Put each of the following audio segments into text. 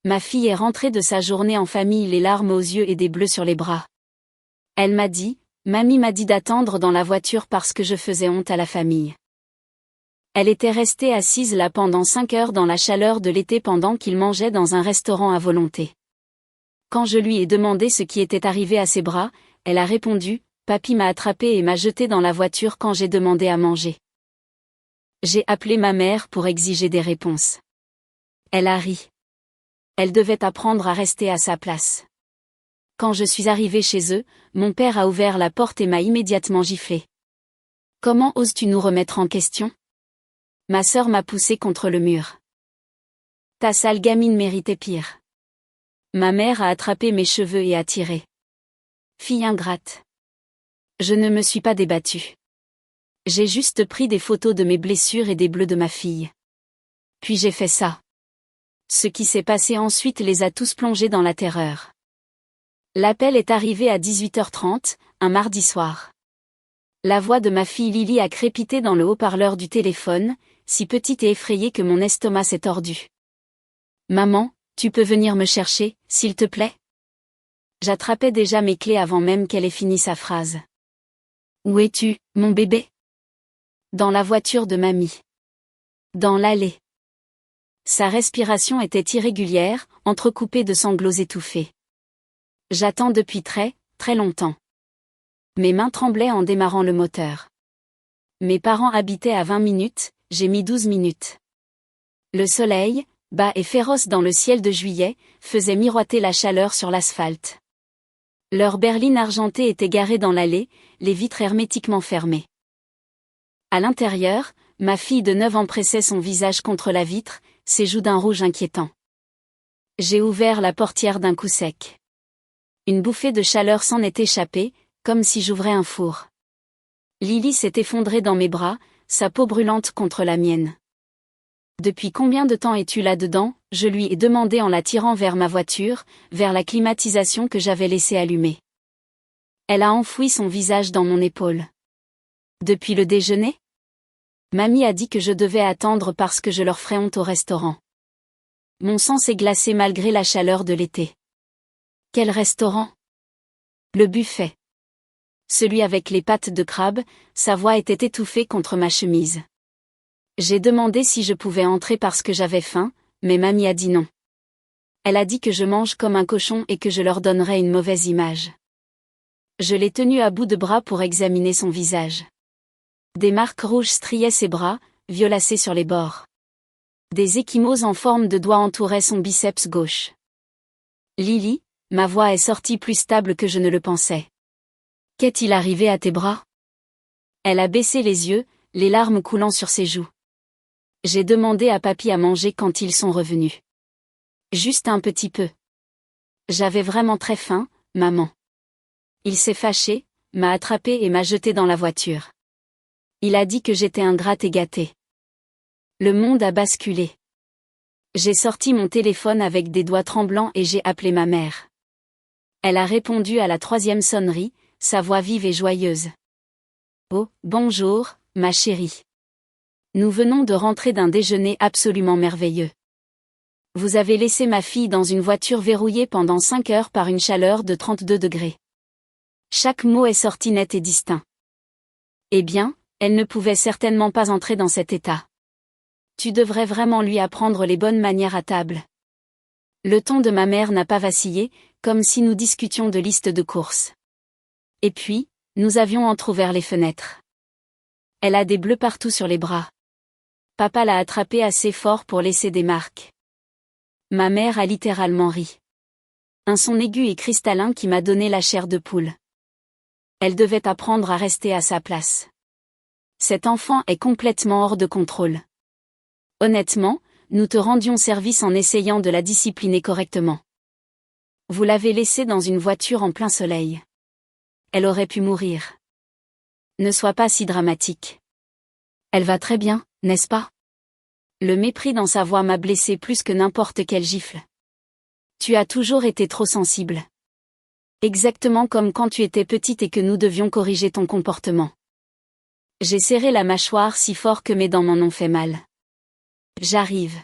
Ma fille est rentrée de sa journée en famille les larmes aux yeux et des bleus sur les bras. Elle m'a dit, mamie m'a dit d'attendre dans la voiture parce que je faisais honte à la famille. Elle était restée assise là pendant 5 heures dans la chaleur de l'été pendant qu'il mangeait dans un restaurant à volonté. Quand je lui ai demandé ce qui était arrivé à ses bras, elle a répondu, papy m'a attrapée et m'a jetée dans la voiture quand j'ai demandé à manger. J'ai appelé ma mère pour exiger des réponses. Elle a ri. Elle devait apprendre à rester à sa place. Quand je suis arrivée chez eux, mon père a ouvert la porte et m'a immédiatement giflé. Comment oses-tu nous remettre en question? Ma sœur m'a poussée contre le mur. Ta sale gamine méritait pire. Ma mère a attrapé mes cheveux et a tiré. Fille ingrate. Je ne me suis pas débattue. J'ai juste pris des photos de mes blessures et des bleus de ma fille. Puis j'ai fait ça. Ce qui s'est passé ensuite les a tous plongés dans la terreur. L'appel est arrivé à 18h30, un mardi soir. La voix de ma fille Lily a crépité dans le haut-parleur du téléphone, si petite et effrayée que mon estomac s'est tordu. Maman, tu peux venir me chercher, s'il te plaît? J'attrapais déjà mes clés avant même qu'elle ait fini sa phrase. Où es-tu, mon bébé? Dans la voiture de mamie. Dans l'allée. Sa respiration était irrégulière, entrecoupée de sanglots étouffés. J'attends depuis très, très longtemps. Mes mains tremblaient en démarrant le moteur. Mes parents habitaient à 20 minutes, j'ai mis 12 minutes. Le soleil, bas et féroce dans le ciel de juillet, faisait miroiter la chaleur sur l'asphalte. Leur berline argentée était garée dans l'allée, les vitres hermétiquement fermées. À l'intérieur, ma fille de 9 ans pressait son visage contre la vitre, ses joues d'un rouge inquiétant. J'ai ouvert la portière d'un coup sec. Une bouffée de chaleur s'en est échappée, comme si j'ouvrais un four. Lily s'est effondrée dans mes bras, sa peau brûlante contre la mienne. Depuis combien de temps es-tu là-dedans? Je lui ai demandé en la tirant vers ma voiture, vers la climatisation que j'avais laissée allumée. Elle a enfoui son visage dans mon épaule. Depuis le déjeuner? Mamie a dit que je devais attendre parce que je leur ferais honte au restaurant. Mon sang s'est glacé malgré la chaleur de l'été. Quel restaurant? Le buffet. Celui avec les pattes de crabe, sa voix était étouffée contre ma chemise. J'ai demandé si je pouvais entrer parce que j'avais faim, mais mamie a dit non. Elle a dit que je mange comme un cochon et que je leur donnerais une mauvaise image. Je l'ai tenue à bout de bras pour examiner son visage. Des marques rouges striaient ses bras, violacés sur les bords. Des ecchymoses en forme de doigts entouraient son biceps gauche. Lily, ma voix est sortie plus stable que je ne le pensais. Qu'est-il arrivé à tes bras? Elle a baissé les yeux, les larmes coulant sur ses joues. J'ai demandé à papy à manger quand ils sont revenus. Juste un petit peu. J'avais vraiment très faim, maman. Il s'est fâché, m'a attrapé et m'a jeté dans la voiture. Il a dit que j'étais ingrate et gâtée. Le monde a basculé. J'ai sorti mon téléphone avec des doigts tremblants et j'ai appelé ma mère. Elle a répondu à la 3e sonnerie, sa voix vive et joyeuse. Oh, bonjour, ma chérie. Nous venons de rentrer d'un déjeuner absolument merveilleux. Vous avez laissé ma fille dans une voiture verrouillée pendant 5 heures par une chaleur de 32 degrés. Chaque mot est sorti net et distinct. Eh bien, elle ne pouvait certainement pas entrer dans cet état. Tu devrais vraiment lui apprendre les bonnes manières à table. Le ton de ma mère n'a pas vacillé, comme si nous discutions de liste de courses. Et puis, nous avions entrouvert les fenêtres. Elle a des bleus partout sur les bras. Papa l'a attrapée assez fort pour laisser des marques. Ma mère a littéralement ri. Un son aigu et cristallin qui m'a donné la chair de poule. Elle devait apprendre à rester à sa place. Cet enfant est complètement hors de contrôle. Honnêtement, nous te rendions service en essayant de la discipliner correctement. Vous l'avez laissée dans une voiture en plein soleil. Elle aurait pu mourir. Ne sois pas si dramatique. Elle va très bien, n'est-ce pas? Le mépris dans sa voix m'a blessé plus que n'importe quelle gifle. Tu as toujours été trop sensible. Exactement comme quand tu étais petite et que nous devions corriger ton comportement. J'ai serré la mâchoire si fort que mes dents m'en ont fait mal. J'arrive.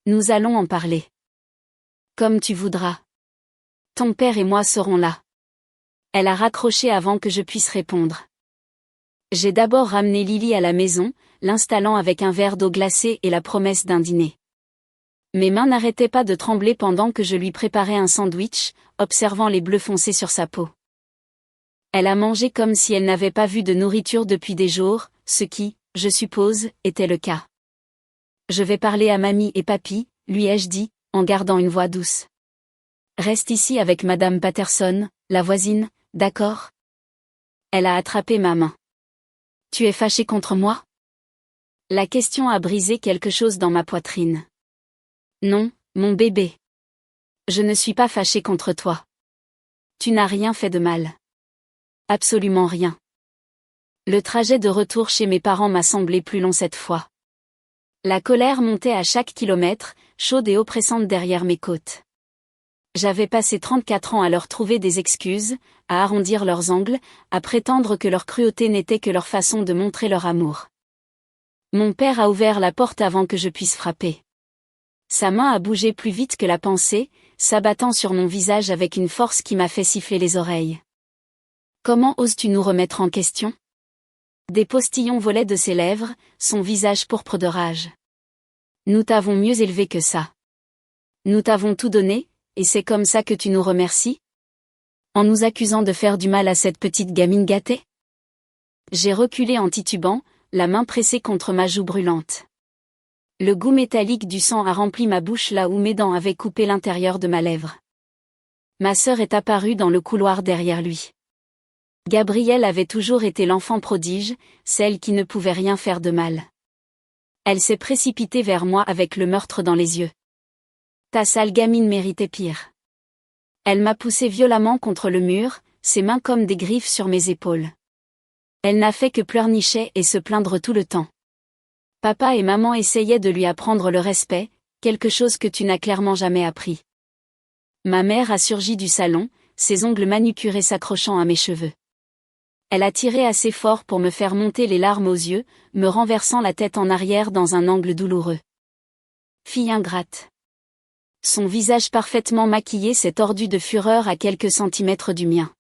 Nous allons en parler. Comme tu voudras. Ton père et moi serons là. Elle a raccroché avant que je puisse répondre. J'ai d'abord ramené Lily à la maison, l'installant avec un verre d'eau glacée et la promesse d'un dîner. Mes mains n'arrêtaient pas de trembler pendant que je lui préparais un sandwich, observant les bleus foncés sur sa peau. Elle a mangé comme si elle n'avait pas vu de nourriture depuis des jours, ce qui, je suppose, était le cas. Je vais parler à mamie et papy, lui ai-je dit, en gardant une voix douce. Reste ici avec Madame Patterson, la voisine, d'accord? Elle a attrapé ma main. Tu es fâché contre moi? La question a brisé quelque chose dans ma poitrine. Non, mon bébé. Je ne suis pas fâchée contre toi. Tu n'as rien fait de mal. Absolument rien. Le trajet de retour chez mes parents m'a semblé plus long cette fois. La colère montait à chaque kilomètre, chaude et oppressante derrière mes côtes. J'avais passé 34 ans à leur trouver des excuses, à arrondir leurs angles, à prétendre que leur cruauté n'était que leur façon de montrer leur amour. Mon père a ouvert la porte avant que je puisse frapper. Sa main a bougé plus vite que la pensée, s'abattant sur mon visage avec une force qui m'a fait siffler les oreilles. Comment oses-tu nous remettre en question? Des postillons volaient de ses lèvres, son visage pourpre de rage. Nous t'avons mieux élevé que ça. Nous t'avons tout donné, et c'est comme ça que tu nous remercies? En nous accusant de faire du mal à cette petite gamine gâtée? J'ai reculé en titubant, la main pressée contre ma joue brûlante. Le goût métallique du sang a rempli ma bouche là où mes dents avaient coupé l'intérieur de ma lèvre. Ma sœur est apparue dans le couloir derrière lui. Gabrielle avait toujours été l'enfant prodige, celle qui ne pouvait rien faire de mal. Elle s'est précipitée vers moi avec le meurtre dans les yeux. Ta sale gamine méritait pire. Elle m'a poussé violemment contre le mur, ses mains comme des griffes sur mes épaules. Elle n'a fait que pleurnicher et se plaindre tout le temps. Papa et maman essayaient de lui apprendre le respect, quelque chose que tu n'as clairement jamais appris. Ma mère a surgi du salon, ses ongles manucurés s'accrochant à mes cheveux. Elle a tiré assez fort pour me faire monter les larmes aux yeux, me renversant la tête en arrière dans un angle douloureux. Fille ingrate. Son visage parfaitement maquillé s'est tordu de fureur à quelques centimètres du mien.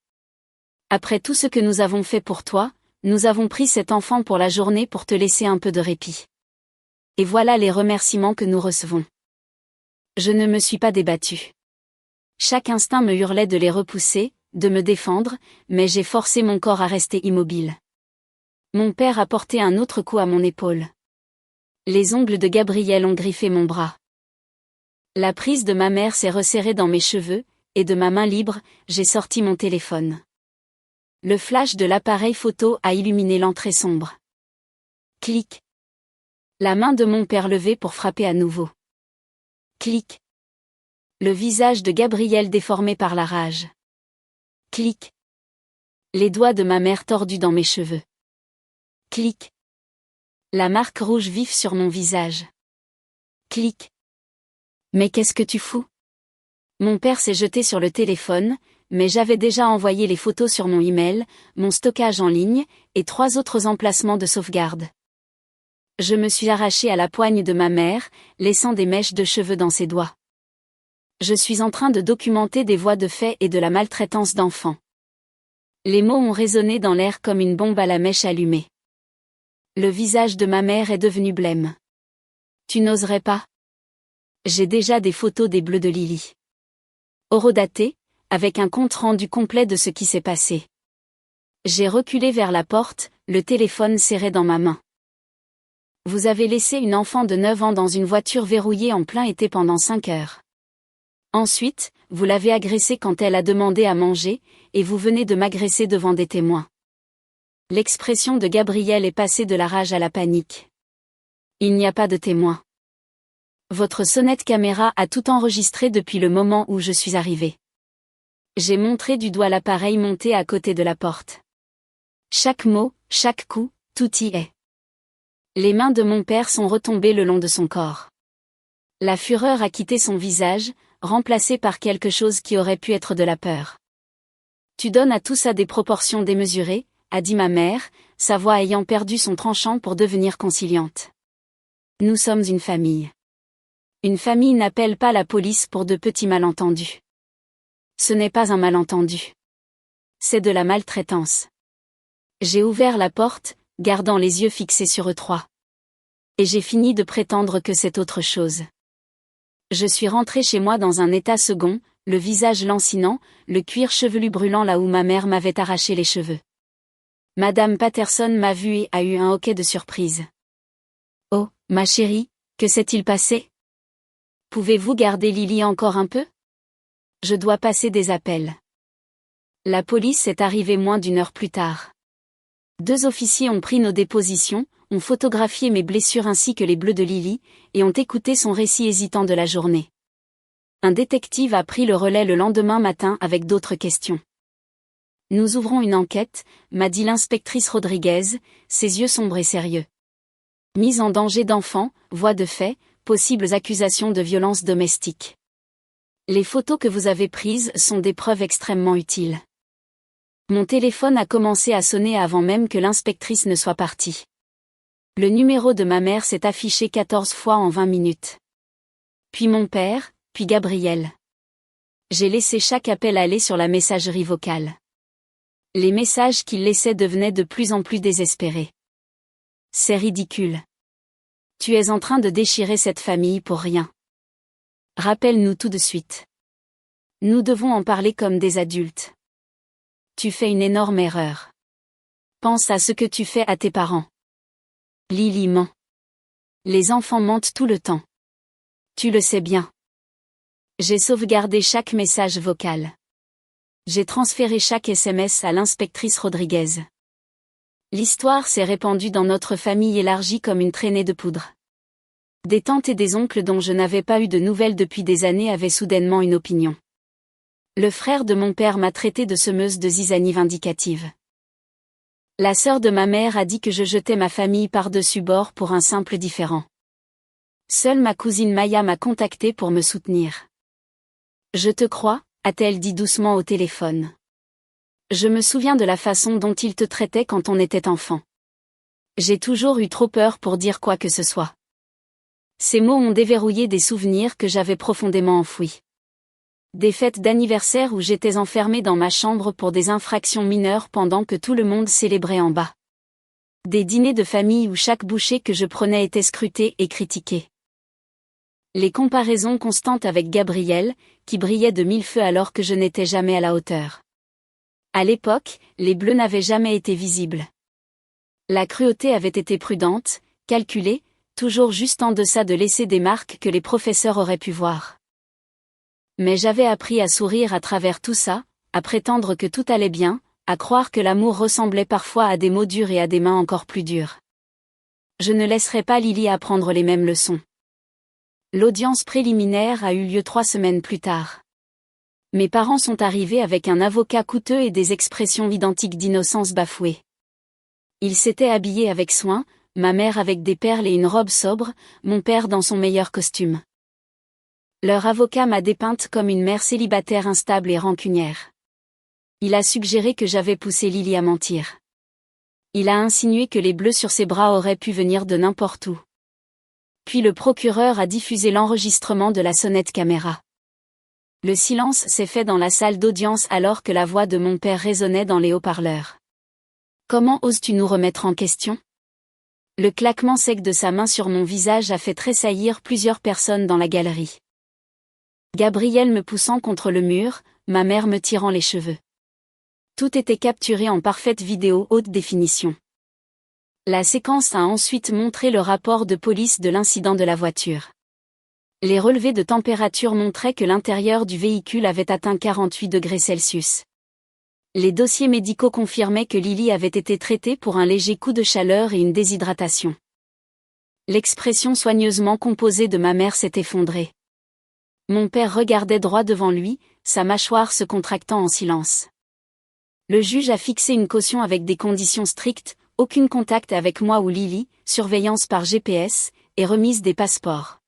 Après tout ce que nous avons fait pour toi, nous avons pris cet enfant pour la journée pour te laisser un peu de répit. Et voilà les remerciements que nous recevons. Je ne me suis pas débattue. Chaque instinct me hurlait de les repousser, de me défendre, mais j'ai forcé mon corps à rester immobile. Mon père a porté un autre coup à mon épaule. Les ongles de Gabrielle ont griffé mon bras. La prise de ma mère s'est resserrée dans mes cheveux, et de ma main libre, j'ai sorti mon téléphone. Le flash de l'appareil photo a illuminé l'entrée sombre. Clic. La main de mon père levée pour frapper à nouveau. Clic. Le visage de Gabrielle déformé par la rage. Clic. Les doigts de ma mère tordus dans mes cheveux. Clic. La marque rouge vif sur mon visage. Clic. Mais qu'est-ce que tu fous? Mon père s'est jeté sur le téléphone, mais j'avais déjà envoyé les photos sur mon email, mon stockage en ligne, et 3 autres emplacements de sauvegarde. Je me suis arrachée à la poigne de ma mère, laissant des mèches de cheveux dans ses doigts. Je suis en train de documenter des voies de fait et de la maltraitance d'enfants. Les mots ont résonné dans l'air comme une bombe à la mèche allumée. Le visage de ma mère est devenu blême. Tu n'oserais pas? J'ai déjà des photos des bleus de Lily. Horodatées, avec un compte-rendu complet de ce qui s'est passé. J'ai reculé vers la porte, le téléphone serré dans ma main. Vous avez laissé une enfant de 9 ans dans une voiture verrouillée en plein été pendant 5 heures. Ensuite, vous l'avez agressée quand elle a demandé à manger, et vous venez de m'agresser devant des témoins. L'expression de Gabrielle est passée de la rage à la panique. Il n'y a pas de témoins. Votre sonnette caméra a tout enregistré depuis le moment où je suis arrivée. J'ai montré du doigt l'appareil monté à côté de la porte. Chaque mot, chaque coup, tout y est. Les mains de mon père sont retombées le long de son corps. La fureur a quitté son visage, remplacé par quelque chose qui aurait pu être de la peur. Tu donnes à tout ça des proportions démesurées, a dit ma mère, sa voix ayant perdu son tranchant pour devenir conciliante. Nous sommes une famille. Une famille n'appelle pas la police pour de petits malentendus. Ce n'est pas un malentendu. C'est de la maltraitance. J'ai ouvert la porte, gardant les yeux fixés sur eux trois. Et j'ai fini de prétendre que c'est autre chose. Je suis rentré chez moi dans un état second, le visage lancinant, le cuir chevelu brûlant là où ma mère m'avait arraché les cheveux. Madame Patterson m'a vu et a eu un hoquet de surprise. « Oh, ma chérie, que s'est-il passé ? Pouvez-vous garder Lily encore un peu ? Je dois passer des appels. » La police est arrivée moins d'une heure plus tard. 2 officiers ont pris nos dépositions, ont photographié mes blessures ainsi que les bleus de Lily, et ont écouté son récit hésitant de la journée. Un détective a pris le relais le lendemain matin avec d'autres questions. Nous ouvrons une enquête, m'a dit l'inspectrice Rodriguez, ses yeux sombres et sérieux. Mise en danger d'enfants, voies de fait, possibles accusations de violence domestique. Les photos que vous avez prises sont des preuves extrêmement utiles. Mon téléphone a commencé à sonner avant même que l'inspectrice ne soit partie. Le numéro de ma mère s'est affiché 14 fois en 20 minutes. Puis mon père, puis Gabriel. J'ai laissé chaque appel aller sur la messagerie vocale. Les messages qu'il laissait devenaient de plus en plus désespérés. C'est ridicule. Tu es en train de déchirer cette famille pour rien. Rappelle-nous tout de suite. Nous devons en parler comme des adultes. Tu fais une énorme erreur. Pense à ce que tu fais à tes parents. Lily ment. Les enfants mentent tout le temps. Tu le sais bien. J'ai sauvegardé chaque message vocal. J'ai transféré chaque SMS à l'inspectrice Rodriguez. L'histoire s'est répandue dans notre famille élargie comme une traînée de poudre. Des tantes et des oncles dont je n'avais pas eu de nouvelles depuis des années avaient soudainement une opinion. Le frère de mon père m'a traité de semeuse de zizanie vindicative. La sœur de ma mère a dit que je jetais ma famille par-dessus bord pour un simple différend. Seule ma cousine Maya m'a contacté pour me soutenir. Je te crois, a-t-elle dit doucement au téléphone. Je me souviens de la façon dont il te traitait quand on était enfant. J'ai toujours eu trop peur pour dire quoi que ce soit. Ces mots ont déverrouillé des souvenirs que j'avais profondément enfouis. Des fêtes d'anniversaire où j'étais enfermée dans ma chambre pour des infractions mineures pendant que tout le monde célébrait en bas. Des dîners de famille où chaque bouchée que je prenais était scrutée et critiquée. Les comparaisons constantes avec Gabriel, qui brillait de 1000 feux alors que je n'étais jamais à la hauteur. À l'époque, les bleus n'avaient jamais été visibles. La cruauté avait été prudente, calculée, toujours juste en deçà de laisser des marques que les professeurs auraient pu voir. Mais j'avais appris à sourire à travers tout ça, à prétendre que tout allait bien, à croire que l'amour ressemblait parfois à des mots durs et à des mains encore plus dures. Je ne laisserai pas Lily apprendre les mêmes leçons. L'audience préliminaire a eu lieu 3 semaines plus tard. Mes parents sont arrivés avec un avocat coûteux et des expressions identiques d'innocence bafouée. Ils s'étaient habillés avec soin, ma mère avec des perles et une robe sobre, mon père dans son meilleur costume. Leur avocat m'a dépeinte comme une mère célibataire instable et rancunière. Il a suggéré que j'avais poussé Lily à mentir. Il a insinué que les bleus sur ses bras auraient pu venir de n'importe où. Puis le procureur a diffusé l'enregistrement de la sonnette caméra. Le silence s'est fait dans la salle d'audience alors que la voix de mon père résonnait dans les haut-parleurs. « Comment oses-tu nous remettre en question ?» Le claquement sec de sa main sur mon visage a fait tressaillir plusieurs personnes dans la galerie. Gabriel me poussant contre le mur, ma mère me tirant les cheveux. Tout était capturé en parfaite vidéo haute définition. La séquence a ensuite montré le rapport de police de l'incident de la voiture. Les relevés de température montraient que l'intérieur du véhicule avait atteint 48 degrés Celsius. Les dossiers médicaux confirmaient que Lily avait été traitée pour un léger coup de chaleur et une déshydratation. L'expression soigneusement composée de ma mère s'est effondrée. Mon père regardait droit devant lui, sa mâchoire se contractant en silence. Le juge a fixé une caution avec des conditions strictes, aucun contact avec moi ou Lily, surveillance par GPS, et remise des passeports.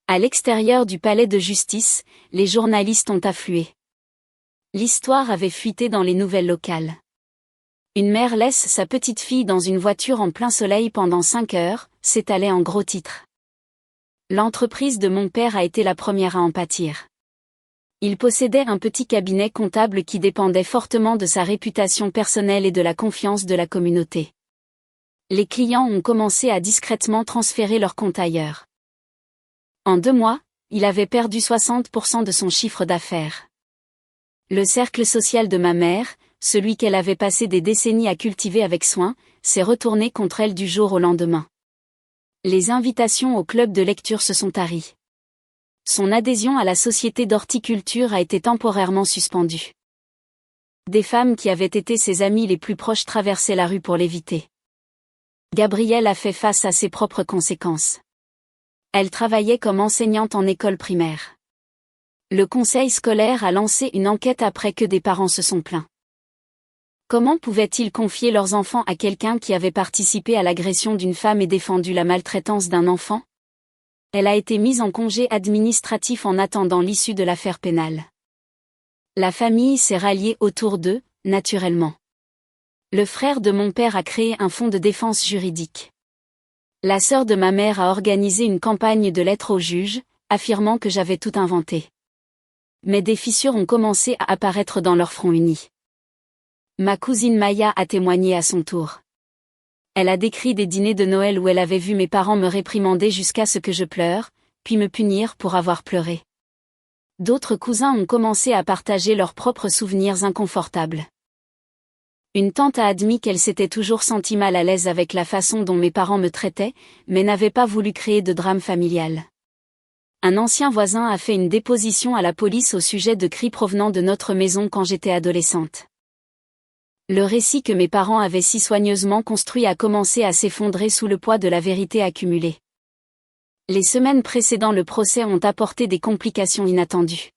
À l'extérieur du palais de justice, les journalistes ont afflué. L'histoire avait fuité dans les nouvelles locales. Une mère laisse sa petite fille dans une voiture en plein soleil pendant 5 heures, s'étalait en gros titres. L'entreprise de mon père a été la première à en pâtir. Il possédait un petit cabinet comptable qui dépendait fortement de sa réputation personnelle et de la confiance de la communauté. Les clients ont commencé à discrètement transférer leur compte ailleurs. En 2 mois, il avait perdu 60% de son chiffre d'affaires. Le cercle social de ma mère, celui qu'elle avait passé des décennies à cultiver avec soin, s'est retourné contre elle du jour au lendemain. Les invitations au club de lecture se sont taries. Son adhésion à la société d'horticulture a été temporairement suspendue. Des femmes qui avaient été ses amies les plus proches traversaient la rue pour l'éviter. Gabrielle a fait face à ses propres conséquences. Elle travaillait comme enseignante en école primaire. Le conseil scolaire a lancé une enquête après que des parents se sont plaints. Comment pouvaient-ils confier leurs enfants à quelqu'un qui avait participé à l'agression d'une femme et défendu la maltraitance d'un enfant ? Elle a été mise en congé administratif en attendant l'issue de l'affaire pénale. La famille s'est ralliée autour d'eux, naturellement. Le frère de mon père a créé un fonds de défense juridique. La sœur de ma mère a organisé une campagne de lettres au juge, affirmant que j'avais tout inventé. Mais des fissures ont commencé à apparaître dans leur front uni. Ma cousine Maya a témoigné à son tour. Elle a décrit des dîners de Noël où elle avait vu mes parents me réprimander jusqu'à ce que je pleure, puis me punir pour avoir pleuré. D'autres cousins ont commencé à partager leurs propres souvenirs inconfortables. Une tante a admis qu'elle s'était toujours sentie mal à l'aise avec la façon dont mes parents me traitaient, mais n'avait pas voulu créer de drame familial. Un ancien voisin a fait une déposition à la police au sujet de cris provenant de notre maison quand j'étais adolescente. Le récit que mes parents avaient si soigneusement construit a commencé à s'effondrer sous le poids de la vérité accumulée. Les semaines précédant le procès ont apporté des complications inattendues.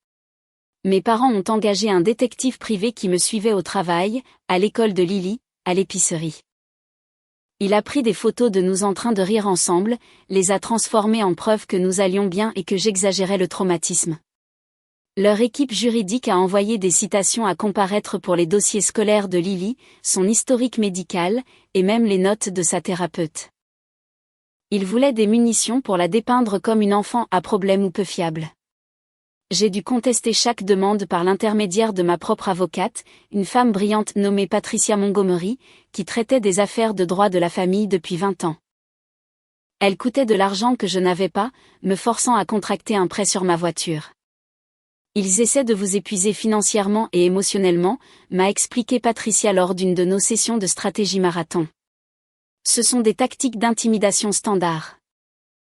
Mes parents ont engagé un détective privé qui me suivait au travail, à l'école de Lily, à l'épicerie. Il a pris des photos de nous en train de rire ensemble, les a transformées en preuve que nous allions bien et que j'exagérais le traumatisme. Leur équipe juridique a envoyé des citations à comparaître pour les dossiers scolaires de Lily, son historique médical, et même les notes de sa thérapeute. Ils voulaient des munitions pour la dépeindre comme une enfant à problème ou peu fiable. J'ai dû contester chaque demande par l'intermédiaire de ma propre avocate, une femme brillante nommée Patricia Montgomery, qui traitait des affaires de droit de la famille depuis 20 ans. Elle coûtait de l'argent que je n'avais pas, me forçant à contracter un prêt sur ma voiture. Ils essaient de vous épuiser financièrement et émotionnellement, m'a expliqué Patricia lors d'une de nos sessions de stratégie marathon. Ce sont des tactiques d'intimidation standard.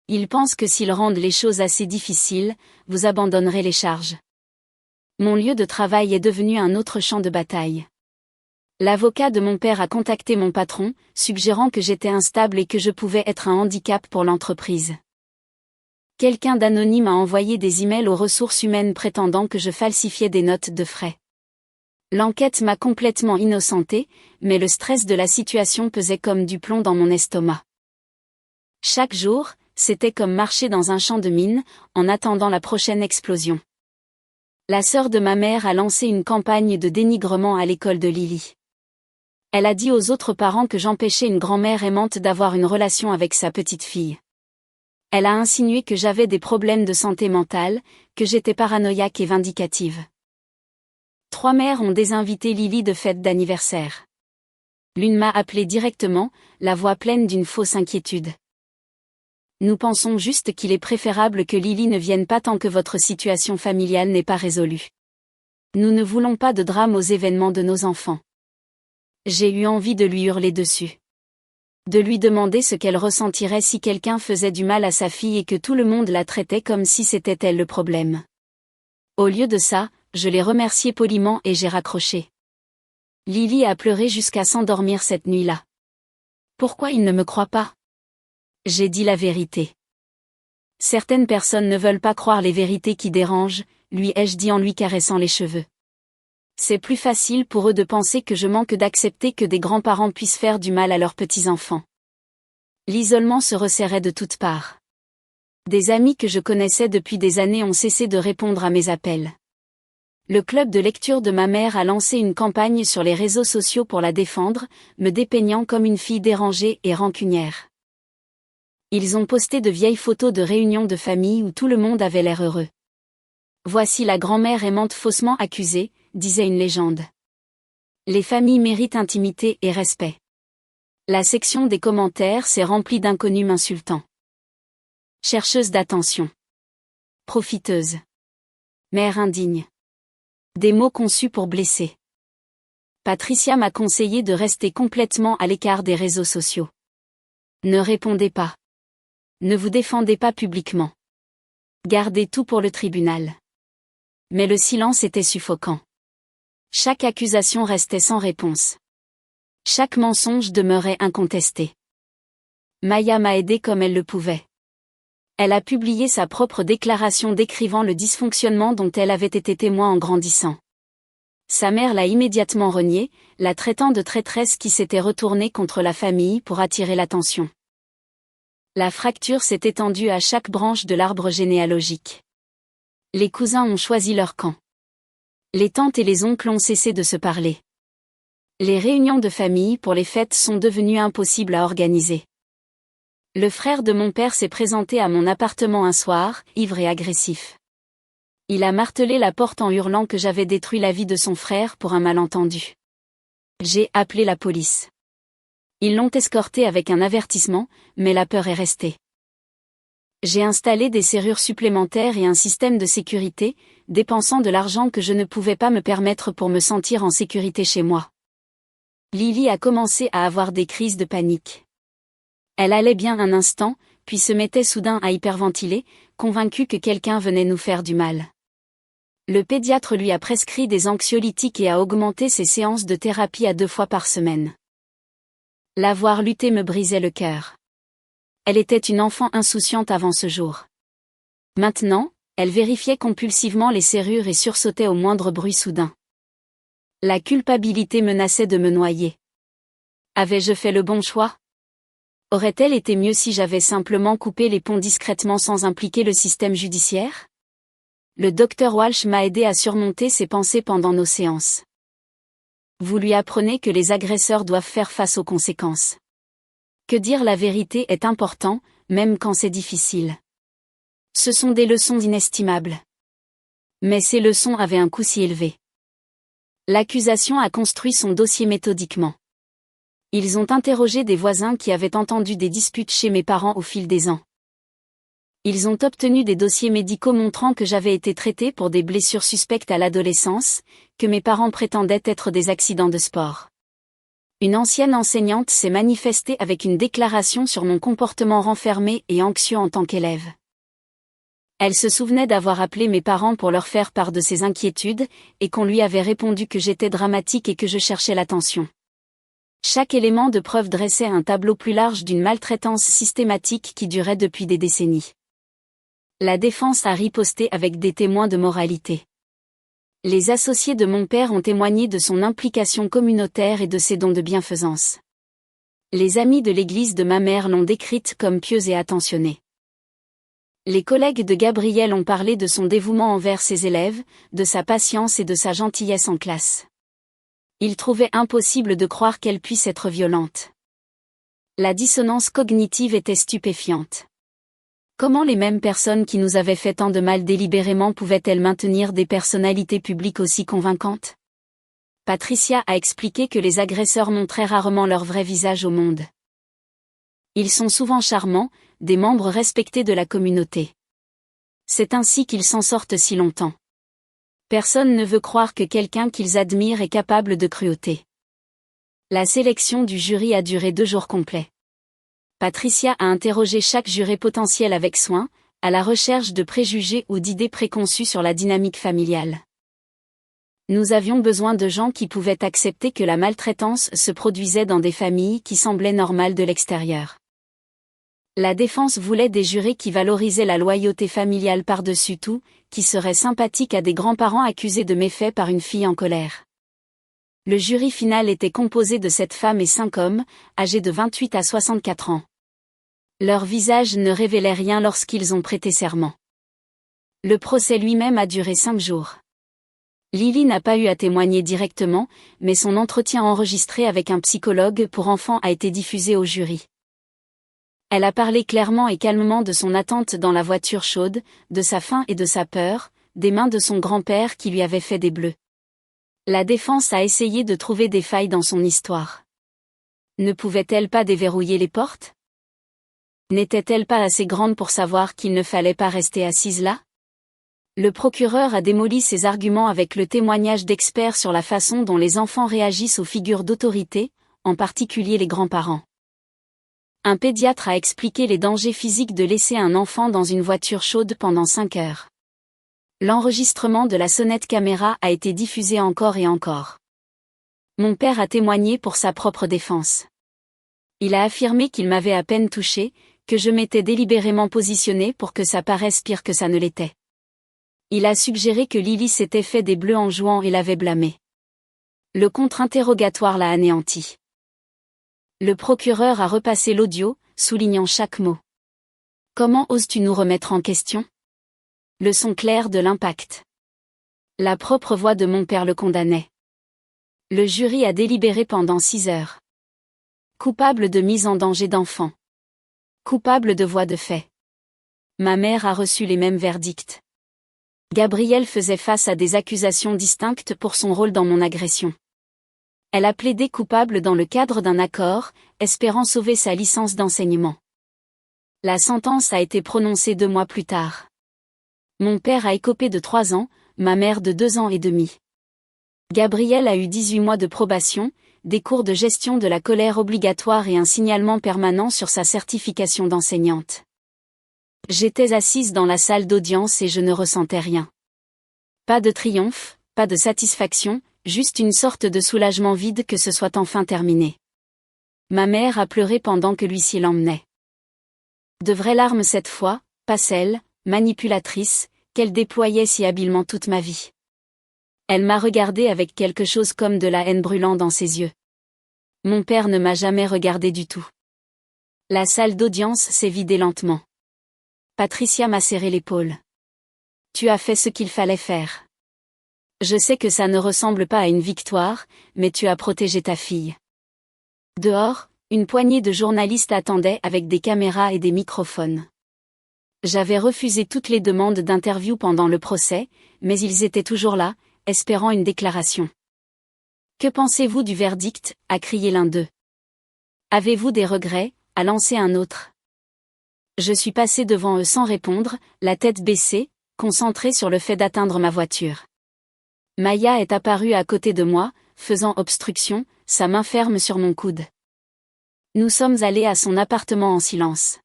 Ils pensent que s'ils rendent les choses assez difficiles, vous abandonnerez les charges. Mon lieu de travail est devenu un autre champ de bataille. L'avocat de mon père a contacté mon patron, suggérant que j'étais instable et que je pouvais être un handicap pour l'entreprise. Quelqu'un d'anonyme a envoyé des emails aux ressources humaines prétendant que je falsifiais des notes de frais. L'enquête m'a complètement innocentée, mais le stress de la situation pesait comme du plomb dans mon estomac. Chaque jour, c'était comme marcher dans un champ de mines, en attendant la prochaine explosion. La sœur de ma mère a lancé une campagne de dénigrement à l'école de Lily. Elle a dit aux autres parents que j'empêchais une grand-mère aimante d'avoir une relation avec sa petite fille. Elle a insinué que j'avais des problèmes de santé mentale, que j'étais paranoïaque et vindicative. 3 mères ont désinvité Lily de fête d'anniversaire. L'une m'a appelée directement, la voix pleine d'une fausse inquiétude. Nous pensons juste qu'il est préférable que Lily ne vienne pas tant que votre situation familiale n'est pas résolue. Nous ne voulons pas de drame aux événements de nos enfants. J'ai eu envie de lui hurler dessus. De lui demander ce qu'elle ressentirait si quelqu'un faisait du mal à sa fille et que tout le monde la traitait comme si c'était elle le problème. Au lieu de ça, je l'ai remerciée poliment et j'ai raccroché. Lily a pleuré jusqu'à s'endormir cette nuit-là. Pourquoi il ne me croit pas ? J'ai dit la vérité. Certaines personnes ne veulent pas croire les vérités qui dérangent, lui ai-je dit en lui caressant les cheveux. C'est plus facile pour eux de penser que je manque d'accepter que des grands-parents puissent faire du mal à leurs petits-enfants. L'isolement se resserrait de toutes parts. Des amis que je connaissais depuis des années ont cessé de répondre à mes appels. Le club de lecture de ma mère a lancé une campagne sur les réseaux sociaux pour la défendre, me dépeignant comme une fille dérangée et rancunière. Ils ont posté de vieilles photos de réunions de famille où tout le monde avait l'air heureux. Voici la grand-mère aimante faussement accusée, disait une légende. Les familles méritent intimité et respect. La section des commentaires s'est remplie d'inconnus m'insultant. Chercheuse d'attention. Profiteuse. Mère indigne. Des mots conçus pour blesser. Patricia m'a conseillé de rester complètement à l'écart des réseaux sociaux. Ne répondez pas. Ne vous défendez pas publiquement. Gardez tout pour le tribunal. Mais le silence était suffocant. Chaque accusation restait sans réponse. Chaque mensonge demeurait incontesté. Maya m'a aidé comme elle le pouvait. Elle a publié sa propre déclaration décrivant le dysfonctionnement dont elle avait été témoin en grandissant. Sa mère l'a immédiatement reniée, la traitant de traîtresse qui s'était retournée contre la famille pour attirer l'attention. La fracture s'est étendue à chaque branche de l'arbre généalogique. Les cousins ont choisi leur camp. Les tantes et les oncles ont cessé de se parler. Les réunions de famille pour les fêtes sont devenues impossibles à organiser. Le frère de mon père s'est présenté à mon appartement un soir, ivre et agressif. Il a martelé la porte en hurlant que j'avais détruit la vie de son frère pour un malentendu. J'ai appelé la police. Ils l'ont escorté avec un avertissement, mais la peur est restée. J'ai installé des serrures supplémentaires et un système de sécurité, dépensant de l'argent que je ne pouvais pas me permettre pour me sentir en sécurité chez moi. Lily a commencé à avoir des crises de panique. Elle allait bien un instant, puis se mettait soudain à hyperventiler, convaincue que quelqu'un venait nous faire du mal. Le pédiatre lui a prescrit des anxiolytiques et a augmenté ses séances de thérapie à 2 fois par semaine. La voir lutter me brisait le cœur. Elle était une enfant insouciante avant ce jour. Maintenant, elle vérifiait compulsivement les serrures et sursautait au moindre bruit soudain. La culpabilité menaçait de me noyer. Avais-je fait le bon choix ? Aurait-elle été mieux si j'avais simplement coupé les ponts discrètement sans impliquer le système judiciaire ? Le docteur Walsh m'a aidé à surmonter ces pensées pendant nos séances. Vous lui apprenez que les agresseurs doivent faire face aux conséquences. Que dire la vérité est important, même quand c'est difficile. Ce sont des leçons inestimables. Mais ces leçons avaient un coût si élevé. L'accusation a construit son dossier méthodiquement. Ils ont interrogé des voisins qui avaient entendu des disputes chez mes parents au fil des ans. Ils ont obtenu des dossiers médicaux montrant que j'avais été traitée pour des blessures suspectes à l'adolescence, que mes parents prétendaient être des accidents de sport. Une ancienne enseignante s'est manifestée avec une déclaration sur mon comportement renfermé et anxieux en tant qu'élève. Elle se souvenait d'avoir appelé mes parents pour leur faire part de ses inquiétudes, et qu'on lui avait répondu que j'étais dramatique et que je cherchais l'attention. Chaque élément de preuve dressait un tableau plus large d'une maltraitance systématique qui durait depuis des décennies. La défense a riposté avec des témoins de moralité. Les associés de mon père ont témoigné de son implication communautaire et de ses dons de bienfaisance. Les amis de l'église de ma mère l'ont décrite comme pieuse et attentionnée. Les collègues de Gabrielle ont parlé de son dévouement envers ses élèves, de sa patience et de sa gentillesse en classe. Ils trouvaient impossible de croire qu'elle puisse être violente. La dissonance cognitive était stupéfiante. Comment les mêmes personnes qui nous avaient fait tant de mal délibérément pouvaient-elles maintenir des personnalités publiques aussi convaincantes ? Patricia a expliqué que les agresseurs montraient rarement leur vrai visage au monde. Ils sont souvent charmants, des membres respectés de la communauté. C'est ainsi qu'ils s'en sortent si longtemps. Personne ne veut croire que quelqu'un qu'ils admirent est capable de cruauté. La sélection du jury a duré 2 jours complets. Patricia a interrogé chaque juré potentiel avec soin, à la recherche de préjugés ou d'idées préconçues sur la dynamique familiale. Nous avions besoin de gens qui pouvaient accepter que la maltraitance se produisait dans des familles qui semblaient normales de l'extérieur. La défense voulait des jurés qui valorisaient la loyauté familiale par-dessus tout, qui seraient sympathiques à des grands-parents accusés de méfaits par une fille en colère. Le jury final était composé de 7 femmes et 5 hommes, âgés de 28 à 64 ans. Leurs visages ne révélaient rien lorsqu'ils ont prêté serment. Le procès lui-même a duré 5 jours. Lily n'a pas eu à témoigner directement, mais son entretien enregistré avec un psychologue pour enfants a été diffusé au jury. Elle a parlé clairement et calmement de son attente dans la voiture chaude, de sa faim et de sa peur, des mains de son grand-père qui lui avait fait des bleus. La défense a essayé de trouver des failles dans son histoire. Ne pouvait-elle pas déverrouiller les portes? N'était-elle pas assez grande pour savoir qu'il ne fallait pas rester assise là? Le procureur a démoli ses arguments avec le témoignage d'experts sur la façon dont les enfants réagissent aux figures d'autorité, en particulier les grands-parents. Un pédiatre a expliqué les dangers physiques de laisser un enfant dans une voiture chaude pendant 5 heures. L'enregistrement de la sonnette caméra a été diffusé encore et encore. Mon père a témoigné pour sa propre défense. Il a affirmé qu'il m'avait à peine touché, que je m'étais délibérément positionné pour que ça paraisse pire que ça ne l'était. Il a suggéré que Lily s'était fait des bleus en jouant et l'avait blâmé. Le contre-interrogatoire l'a anéanti. Le procureur a repassé l'audio, soulignant chaque mot. Comment oses-tu nous remettre en question? Le son clair de l'impact. La propre voix de mon père le condamnait. Le jury a délibéré pendant 6 heures. Coupable de mise en danger d'enfant. Coupable de voies de fait. Ma mère a reçu les mêmes verdicts. Gabrielle faisait face à des accusations distinctes pour son rôle dans mon agression. Elle a plaidé coupable dans le cadre d'un accord, espérant sauver sa licence d'enseignement. La sentence a été prononcée 2 mois plus tard. Mon père a écopé de 3 ans, ma mère de 2 ans et demi. Gabrielle a eu 18 mois de probation, des cours de gestion de la colère obligatoire et un signalement permanent sur sa certification d'enseignante. J'étais assise dans la salle d'audience et je ne ressentais rien. Pas de triomphe, pas de satisfaction, juste une sorte de soulagement vide que ce soit enfin terminé. Ma mère a pleuré pendant que l'huissier l'emmenait. De vraies larmes cette fois, pas celles, manipulatrices, qu'elle déployait si habilement toute ma vie. Elle m'a regardé avec quelque chose comme de la haine brûlant dans ses yeux. Mon père ne m'a jamais regardé du tout. La salle d'audience s'est vidée lentement. Patricia m'a serré l'épaule. Tu as fait ce qu'il fallait faire. Je sais que ça ne ressemble pas à une victoire, mais tu as protégé ta fille. Dehors, une poignée de journalistes attendaient avec des caméras et des microphones. J'avais refusé toutes les demandes d'interview pendant le procès, mais ils étaient toujours là, espérant une déclaration. Que pensez-vous du verdict? A crié l'un d'eux. Avez-vous des regrets? A lancé un autre. Je suis passé devant eux sans répondre, la tête baissée, concentré sur le fait d'atteindre ma voiture. Maya est apparue à côté de moi, faisant obstruction, sa main ferme sur mon coude. Nous sommes allés à son appartement en silence.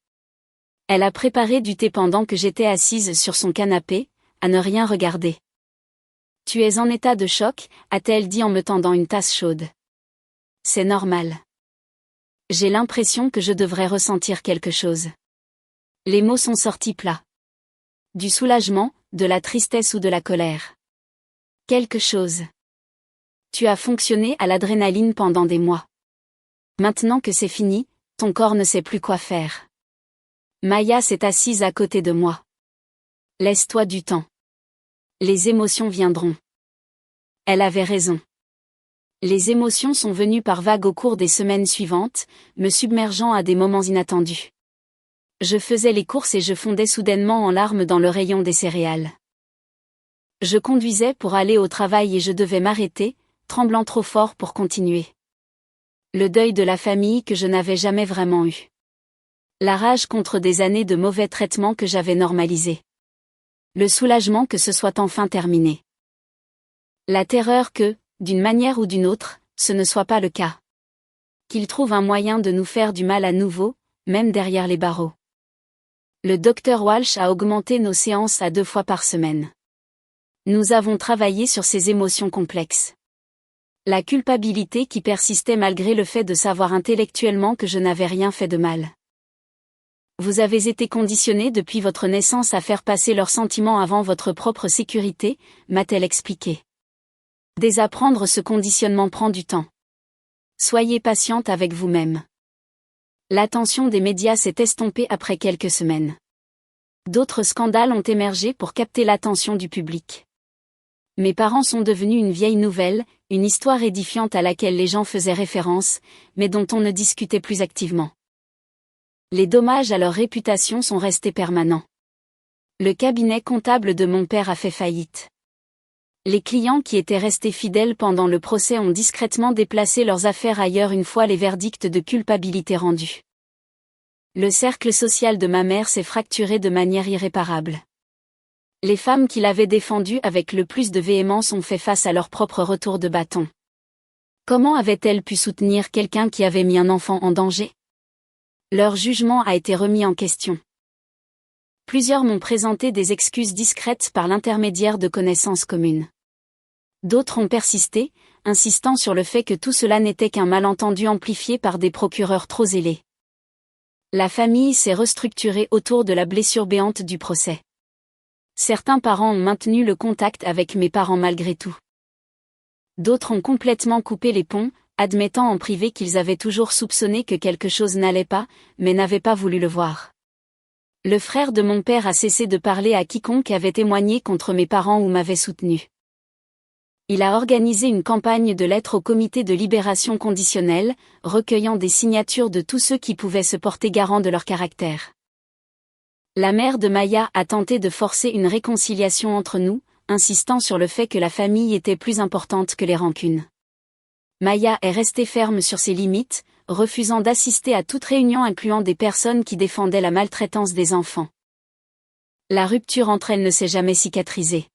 Elle a préparé du thé pendant que j'étais assise sur son canapé, à ne rien regarder. Tu es en état de choc, a-t-elle dit en me tendant une tasse chaude. C'est normal. J'ai l'impression que je devrais ressentir quelque chose. Les mots sont sortis plats. Du soulagement, de la tristesse ou de la colère. Quelque chose. Tu as fonctionné à l'adrénaline pendant des mois. Maintenant que c'est fini, ton corps ne sait plus quoi faire. Maya s'est assise à côté de moi. Laisse-toi du temps. Les émotions viendront. Elle avait raison. Les émotions sont venues par vagues au cours des semaines suivantes, me submergeant à des moments inattendus. Je faisais les courses et je fondais soudainement en larmes dans le rayon des céréales. Je conduisais pour aller au travail et je devais m'arrêter, tremblant trop fort pour continuer. Le deuil de la famille que je n'avais jamais vraiment eu. La rage contre des années de mauvais traitements que j'avais normalisés. Le soulagement que ce soit enfin terminé. La terreur que, d'une manière ou d'une autre, ce ne soit pas le cas. Qu'il trouve un moyen de nous faire du mal à nouveau, même derrière les barreaux. Le Dr Walsh a augmenté nos séances à 2 fois par semaine. Nous avons travaillé sur ces émotions complexes. La culpabilité qui persistait malgré le fait de savoir intellectuellement que je n'avais rien fait de mal. Vous avez été conditionné depuis votre naissance à faire passer leurs sentiments avant votre propre sécurité, m'a-t-elle expliqué. Désapprendre ce conditionnement prend du temps. Soyez patiente avec vous-même. L'attention des médias s'est estompée après quelques semaines. D'autres scandales ont émergé pour capter l'attention du public. Mes parents sont devenus une vieille nouvelle, une histoire édifiante à laquelle les gens faisaient référence, mais dont on ne discutait plus activement. Les dommages à leur réputation sont restés permanents. Le cabinet comptable de mon père a fait faillite. Les clients qui étaient restés fidèles pendant le procès ont discrètement déplacé leurs affaires ailleurs une fois les verdicts de culpabilité rendus. Le cercle social de ma mère s'est fracturé de manière irréparable. Les femmes qui l'avaient défendue avec le plus de véhémence ont fait face à leur propre retour de bâton. Comment avaient-elles pu soutenir quelqu'un qui avait mis un enfant en danger? Leur jugement a été remis en question. Plusieurs m'ont présenté des excuses discrètes par l'intermédiaire de connaissances communes. D'autres ont persisté, insistant sur le fait que tout cela n'était qu'un malentendu amplifié par des procureurs trop zélés. La famille s'est restructurée autour de la blessure béante du procès. Certains parents ont maintenu le contact avec mes parents malgré tout. D'autres ont complètement coupé les ponts, admettant en privé qu'ils avaient toujours soupçonné que quelque chose n'allait pas, mais n'avaient pas voulu le voir. Le frère de mon père a cessé de parler à quiconque avait témoigné contre mes parents ou m'avait soutenu. Il a organisé une campagne de lettres au comité de libération conditionnelle, recueillant des signatures de tous ceux qui pouvaient se porter garant de leur caractère. La mère de Maya a tenté de forcer une réconciliation entre nous, insistant sur le fait que la famille était plus importante que les rancunes. Maya est restée ferme sur ses limites, refusant d'assister à toute réunion incluant des personnes qui défendaient la maltraitance des enfants. La rupture entre elles ne s'est jamais cicatrisée.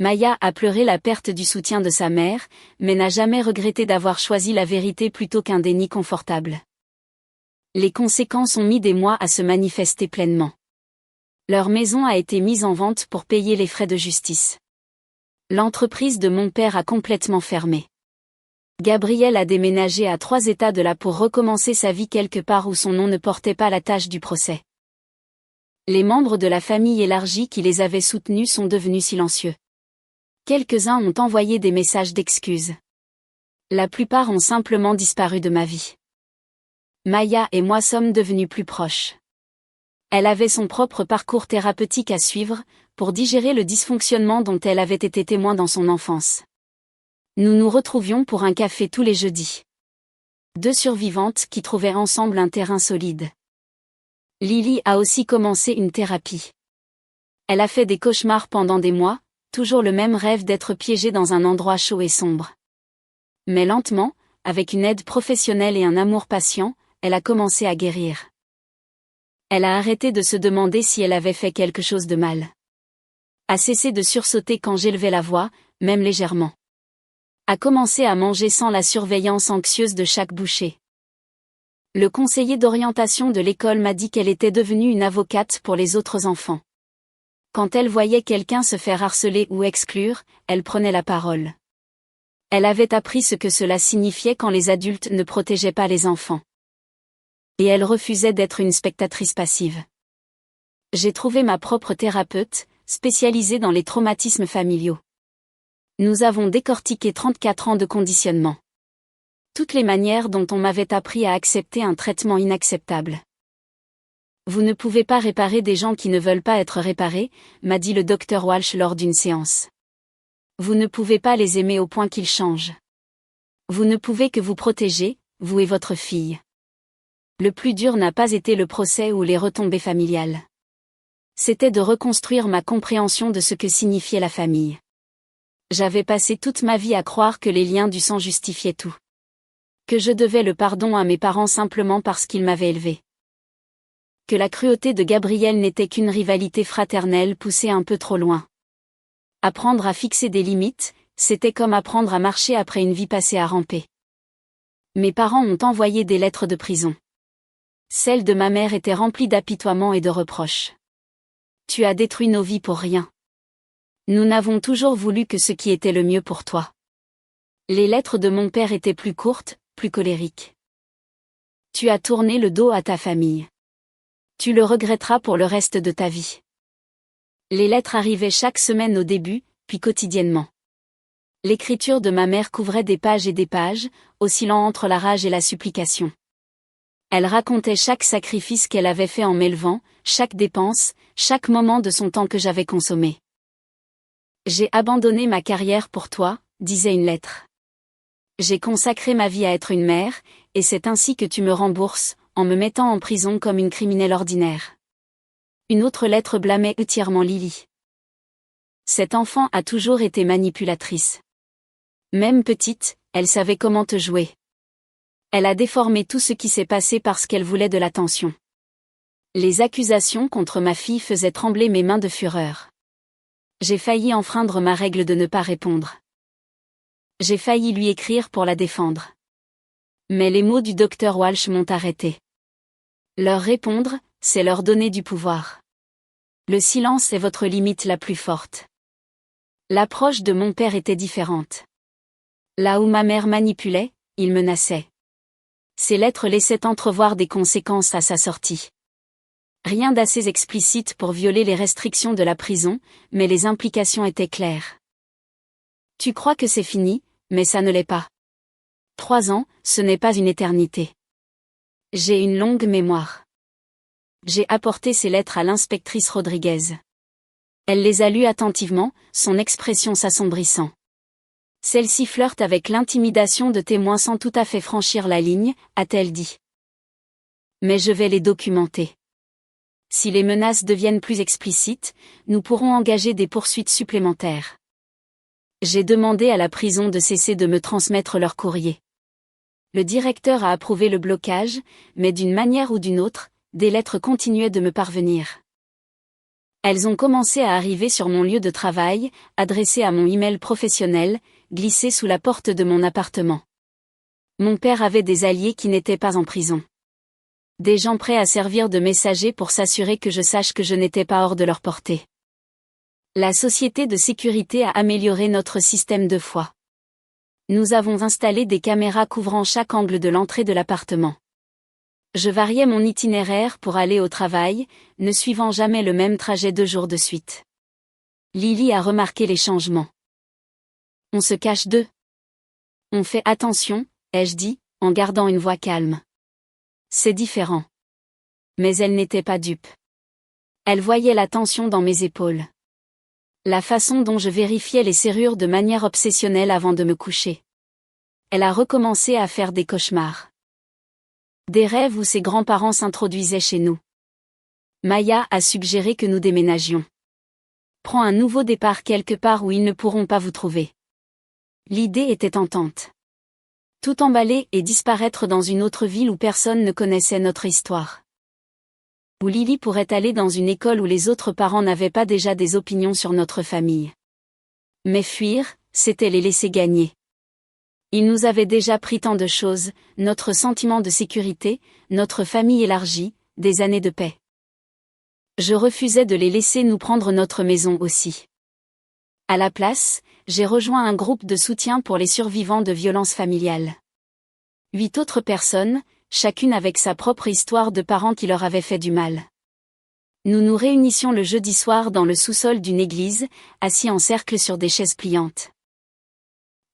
Maya a pleuré la perte du soutien de sa mère, mais n'a jamais regretté d'avoir choisi la vérité plutôt qu'un déni confortable. Les conséquences ont mis des mois à se manifester pleinement. Leur maison a été mise en vente pour payer les frais de justice. L'entreprise de mon père a complètement fermé. Gabriel a déménagé à 3 États de là pour recommencer sa vie quelque part où son nom ne portait pas la tâche du procès. Les membres de la famille élargie qui les avaient soutenus sont devenus silencieux. Quelques-uns ont envoyé des messages d'excuses. La plupart ont simplement disparu de ma vie. Maya et moi sommes devenus plus proches. Elle avait son propre parcours thérapeutique à suivre, pour digérer le dysfonctionnement dont elle avait été témoin dans son enfance. Nous nous retrouvions pour un café tous les jeudis. 2 survivantes qui trouvaient ensemble un terrain solide. Lily a aussi commencé une thérapie. Elle a fait des cauchemars pendant des mois, toujours le même rêve d'être piégée dans un endroit chaud et sombre. Mais lentement, avec une aide professionnelle et un amour patient, elle a commencé à guérir. Elle a arrêté de se demander si elle avait fait quelque chose de mal. A cessé de sursauter quand j'élevais la voix, même légèrement. A commencé à manger sans la surveillance anxieuse de chaque bouchée. Le conseiller d'orientation de l'école m'a dit qu'elle était devenue une avocate pour les autres enfants. Quand elle voyait quelqu'un se faire harceler ou exclure, elle prenait la parole. Elle avait appris ce que cela signifiait quand les adultes ne protégeaient pas les enfants. Et elle refusait d'être une spectatrice passive. J'ai trouvé ma propre thérapeute, spécialisée dans les traumatismes familiaux. Nous avons décortiqué 34 ans de conditionnement. Toutes les manières dont on m'avait appris à accepter un traitement inacceptable. Vous ne pouvez pas réparer des gens qui ne veulent pas être réparés, m'a dit le docteur Walsh lors d'une séance. Vous ne pouvez pas les aimer au point qu'ils changent. Vous ne pouvez que vous protéger, vous et votre fille. Le plus dur n'a pas été le procès ou les retombées familiales. C'était de reconstruire ma compréhension de ce que signifiait la famille. J'avais passé toute ma vie à croire que les liens du sang justifiaient tout. Que je devais le pardon à mes parents simplement parce qu'ils m'avaient élevé. Que la cruauté de Gabriel n'était qu'une rivalité fraternelle poussée un peu trop loin. Apprendre à fixer des limites, c'était comme apprendre à marcher après une vie passée à ramper. Mes parents ont envoyé des lettres de prison. Celle de ma mère était remplie d'apitoiements et de reproches. Tu as détruit nos vies pour rien. Nous n'avons toujours voulu que ce qui était le mieux pour toi. Les lettres de mon père étaient plus courtes, plus colériques. Tu as tourné le dos à ta famille. Tu le regretteras pour le reste de ta vie. Les lettres arrivaient chaque semaine au début, puis quotidiennement. L'écriture de ma mère couvrait des pages et des pages, oscillant entre la rage et la supplication. Elle racontait chaque sacrifice qu'elle avait fait en m'élevant, chaque dépense, chaque moment de son temps que j'avais consommé. J'ai abandonné ma carrière pour toi, disait une lettre. J'ai consacré ma vie à être une mère, et c'est ainsi que tu me rembourses, en me mettant en prison comme une criminelle ordinaire. Une autre lettre blâmait entièrement Lily. Cette enfant a toujours été manipulatrice. Même petite, elle savait comment te jouer. Elle a déformé tout ce qui s'est passé parce qu'elle voulait de l'attention. Les accusations contre ma fille faisaient trembler mes mains de fureur. J'ai failli enfreindre ma règle de ne pas répondre. J'ai failli lui écrire pour la défendre. Mais les mots du docteur Walsh m'ont arrêté. Leur répondre, c'est leur donner du pouvoir. Le silence est votre limite la plus forte. L'approche de mon père était différente. Là où ma mère manipulait, il menaçait. Ces lettres laissaient entrevoir des conséquences à sa sortie. Rien d'assez explicite pour violer les restrictions de la prison, mais les implications étaient claires. Tu crois que c'est fini, mais ça ne l'est pas. 3 ans, ce n'est pas une éternité. J'ai une longue mémoire. J'ai apporté ces lettres à l'inspectrice Rodriguez. Elle les a lues attentivement, son expression s'assombrissant. Celle-ci flirte avec l'intimidation de témoins sans tout à fait franchir la ligne, a-t-elle dit. Mais je vais les documenter. Si les menaces deviennent plus explicites, nous pourrons engager des poursuites supplémentaires. J'ai demandé à la prison de cesser de me transmettre leur courrier. Le directeur a approuvé le blocage, mais d'une manière ou d'une autre, des lettres continuaient de me parvenir. Elles ont commencé à arriver sur mon lieu de travail, adressées à mon email professionnel, glissées sous la porte de mon appartement. Mon père avait des alliés qui n'étaient pas en prison. Des gens prêts à servir de messagers pour s'assurer que je sache que je n'étais pas hors de leur portée. La société de sécurité a amélioré notre système 2 fois. Nous avons installé des caméras couvrant chaque angle de l'entrée de l'appartement. Je variais mon itinéraire pour aller au travail, ne suivant jamais le même trajet 2 jours de suite. Lily a remarqué les changements. On se cache d'eux. On fait attention, ai-je dit, en gardant une voix calme. C'est différent. Mais elle n'était pas dupe. Elle voyait la tension dans mes épaules. La façon dont je vérifiais les serrures de manière obsessionnelle avant de me coucher. Elle a recommencé à faire des cauchemars. Des rêves où ses grands-parents s'introduisaient chez nous. Maya a suggéré que nous déménagions. Prends un nouveau départ quelque part où ils ne pourront pas vous trouver. L'idée était tentante. Tout emballer et disparaître dans une autre ville où personne ne connaissait notre histoire. Où Lily pourrait aller dans une école où les autres parents n'avaient pas déjà des opinions sur notre famille. Mais fuir, c'était les laisser gagner. Ils nous avaient déjà pris tant de choses, notre sentiment de sécurité, notre famille élargie, des années de paix. Je refusais de les laisser nous prendre notre maison aussi. À la place, j'ai rejoint un groupe de soutien pour les survivants de violences familiales. 8 autres personnes, chacune avec sa propre histoire de parents qui leur avaient fait du mal. Nous nous réunissions le jeudi soir dans le sous-sol d'une église, assis en cercle sur des chaises pliantes.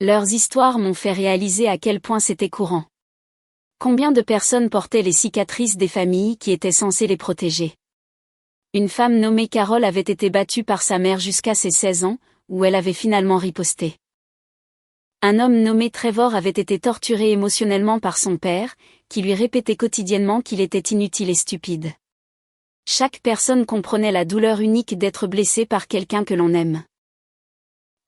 Leurs histoires m'ont fait réaliser à quel point c'était courant. Combien de personnes portaient les cicatrices des familles qui étaient censées les protéger. Une femme nommée Carole avait été battue par sa mère jusqu'à ses 16 ans, où elle avait finalement riposté. Un homme nommé Trevor avait été torturé émotionnellement par son père, qui lui répétait quotidiennement qu'il était inutile et stupide. Chaque personne comprenait la douleur unique d'être blessée par quelqu'un que l'on aime.